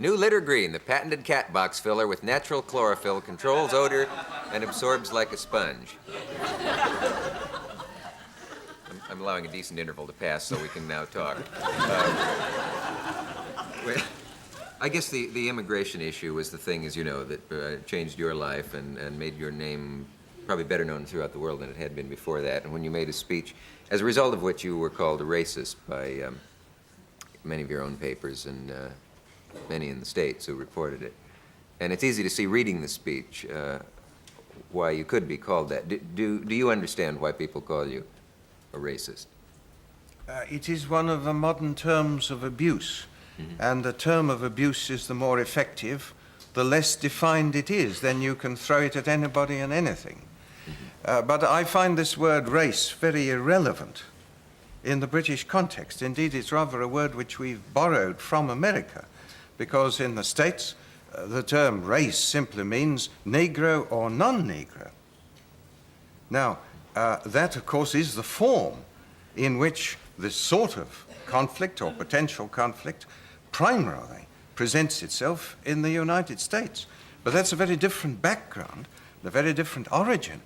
New litter green, the patented cat box filler with natural chlorophyll, controls odor and absorbs like a sponge. I'm allowing a decent interval to pass so we can now talk. I guess the immigration issue was the thing, as you know, that changed your life and made your name probably better known throughout the world than it had been before that. And when you made a speech, as a result of which you were called a racist by many of your own papers and many in the States who reported it. And it's easy to see reading the speech why you could be called that. Do you understand why people call you a racist? It is one of the modern terms of abuse. Mm-hmm. And the term of abuse is the more effective, the less defined it is. Then you can throw it at anybody and anything. Mm-hmm. But I find this word race very irrelevant in the British context. Indeed, it's rather a word which we've borrowed from America, because in the States, the term race simply means Negro or non-Negro. Now, that, of course, is the form in which this sort of conflict or potential conflict primarily presents itself in the United States. But that's a very different background, a very different origin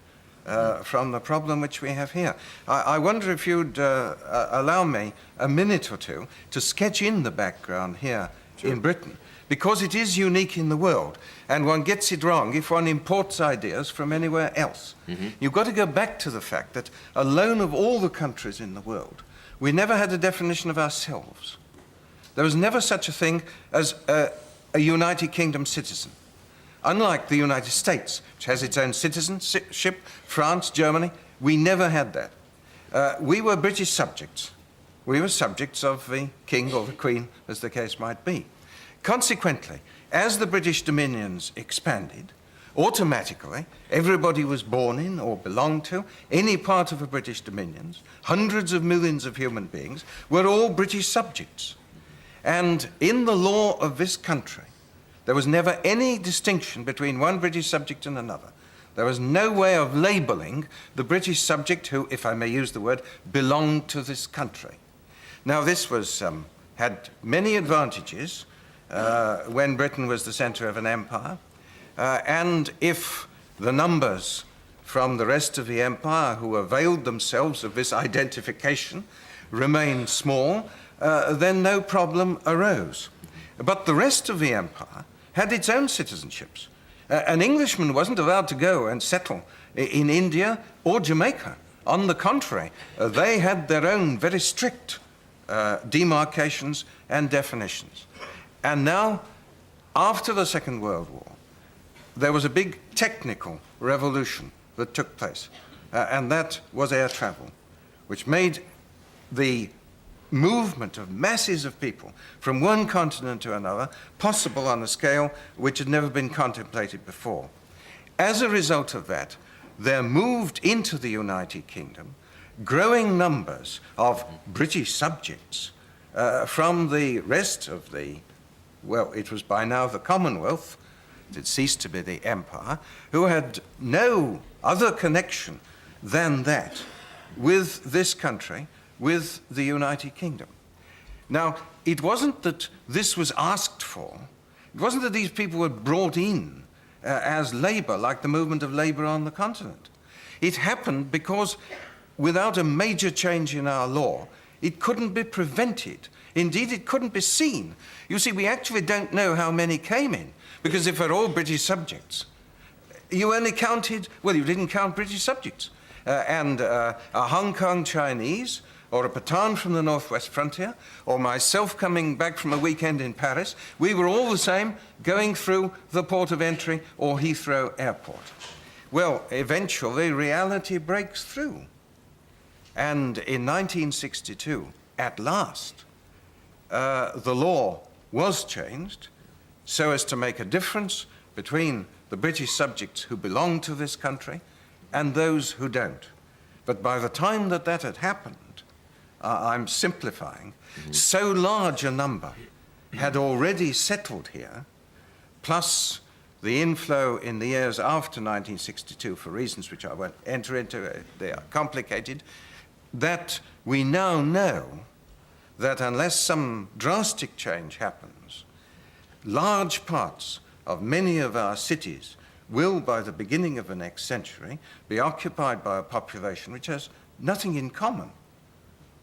from the problem which we have here. I wonder if you'd allow me a minute or two to sketch in the background here in Britain, because it is unique in the world, and one gets it wrong if one imports ideas from anywhere else. Mm-hmm. You've got to go back to the fact that alone of all the countries in the world, we never had a definition of ourselves. There was never such a thing as a United Kingdom citizen. Unlike the United States, which has its own citizenship, France, Germany, we never had that. We were British subjects. We were subjects of the king or the queen, as the case might be. Consequently, as the British dominions expanded, automatically, everybody was born in or belonged to any part of the British dominions. Hundreds of millions of human beings were all British subjects. And in the law of this country, there was never any distinction between one British subject and another. There was no way of labeling the British subject who, if I may use the word, belonged to this country. Now, this was, had many advantages when Britain was the center of an empire. And if the numbers from the rest of the empire who availed themselves of this identification remained small, then no problem arose. But the rest of the empire had its own citizenships. An Englishman wasn't allowed to go and settle in India or Jamaica. On the contrary, they had their own very strict demarcations and definitions. And now, after the Second World War, there was a big technical revolution that took place, and that was air travel, which made the movement of masses of people from one continent to another possible on a scale which had never been contemplated before. As a result of that, there moved into the United Kingdom growing numbers of British subjects from the rest of the, well, it was by now the Commonwealth, it had ceased to be the empire, who had no other connection than that with this country, with the United Kingdom. Now, it wasn't that this was asked for. It wasn't that these people were brought in as labor, like the movement of labor on the continent. It happened because without a major change in our law, it couldn't be prevented. Indeed, it couldn't be seen. You see, we actually don't know how many came in, because if they're all British subjects, you only counted, well, you didn't count British subjects. And a Hong Kong Chinese, or a Pathan from the northwest frontier, or myself coming back from a weekend in Paris, we were all the same going through the port of entry or Heathrow Airport. Well, eventually reality breaks through. And in 1962, at last, the law was changed so as to make a difference between the British subjects who belong to this country and those who don't. But by the time that that had happened, I'm simplifying, so large a number had already settled here, plus the inflow in the years after 1962, for reasons which I won't enter into, they are complicated, that we now know that unless some drastic change happens, large parts of many of our cities will, by the beginning of the next century, be occupied by a population which has nothing in common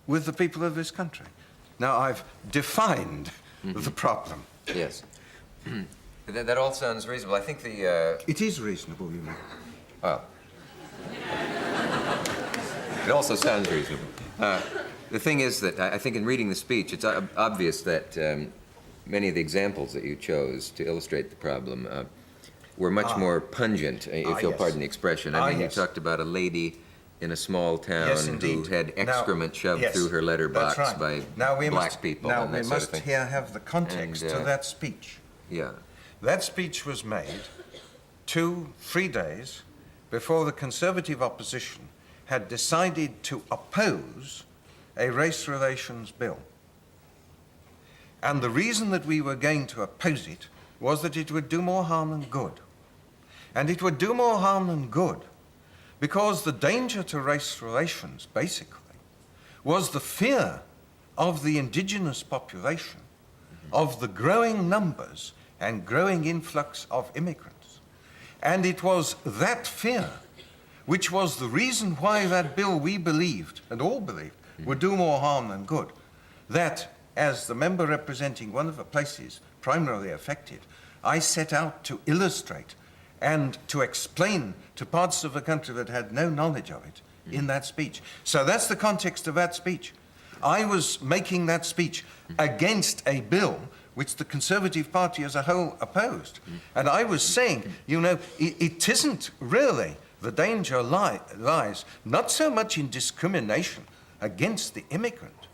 with the people of this country. Now, I've defined the problem. Yes. That all sounds reasonable. I think the... It is reasonable, you know. Well, it also sounds reasonable. The thing is that I think in reading the speech, it's obvious that many of the examples that you chose to illustrate the problem were much more pungent, if you'll yes. pardon the expression. I mean, yes. you talked about a lady in a small town Yes, who indeed. had excrement shoved yes, through her letterbox that's right. by black people Now, and we that sort of must thing. here have the context And, to that speech. Yeah. That speech was made 2-3 days before the Conservative opposition had decided to oppose a race relations bill. And the reason that we were going to oppose it was that it would do more harm than good. And it would do more harm than good because the danger to race relations, basically, was the fear of the indigenous population, of the growing numbers and growing influx of immigrants. And it was that fear which was the reason why that bill, we believed, and all believed, would do more harm than good. That, as the member representing one of the places primarily affected, I set out to illustrate and to explain to parts of the country that had no knowledge of it in that speech. So that's the context of that speech. I was making that speech against a bill which the Conservative Party as a whole opposed. And I was saying, you know, it isn't really, the danger lies not so much in discrimination against the immigrant.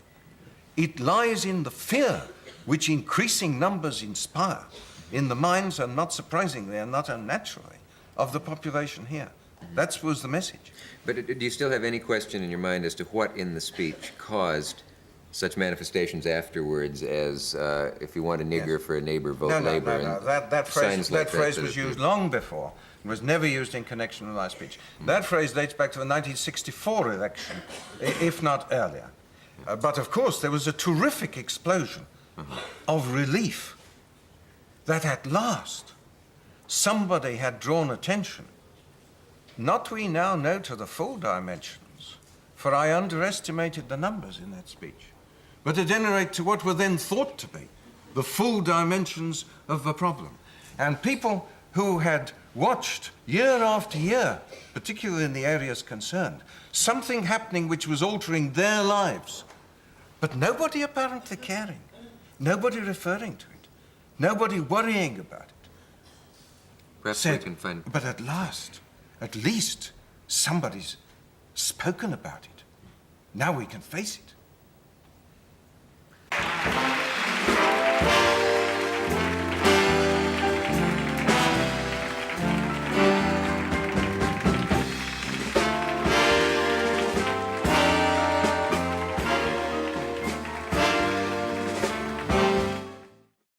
It lies in the fear which increasing numbers inspire in the minds, and not surprisingly and not unnaturally, of the population here. That was the message. But do you still have any question in your mind as to what in the speech caused such manifestations afterwards as, if you want a nigger for a neighbor, vote Labour? No. That signs phrase, like that phrase sort was of- used long before. It was never used in connection with my speech. That phrase dates back to the 1964 election, if not earlier. But of course, there was a terrific explosion of relief that at last somebody had drawn attention. Not we now know to the full dimensions, for I underestimated the numbers in that speech, but at any rate to what were then thought to be the full dimensions of the problem. And people who had watched year after year, particularly in the areas concerned, something happening which was altering their lives, but nobody apparently caring, nobody referring to it, nobody worrying about it. Perhaps we can find... But at least, somebody's spoken about it. Now we can face it.